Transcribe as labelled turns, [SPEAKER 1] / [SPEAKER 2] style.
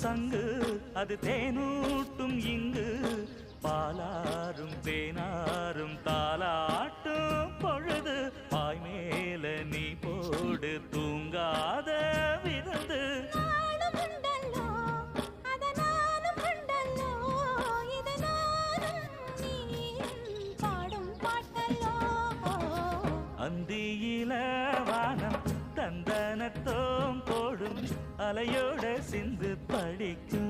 [SPEAKER 1] சங்கு அது தேனூட்டும் இங்கு பாலாரும் தேனாரும் தாலாட்டும் பொழுது பாய் மேல நீ போடு தூங்காத விருந்து அந்தியில வானம் தந்தனத்தோம் போடும் அலையோட சிந்து படிக்கும்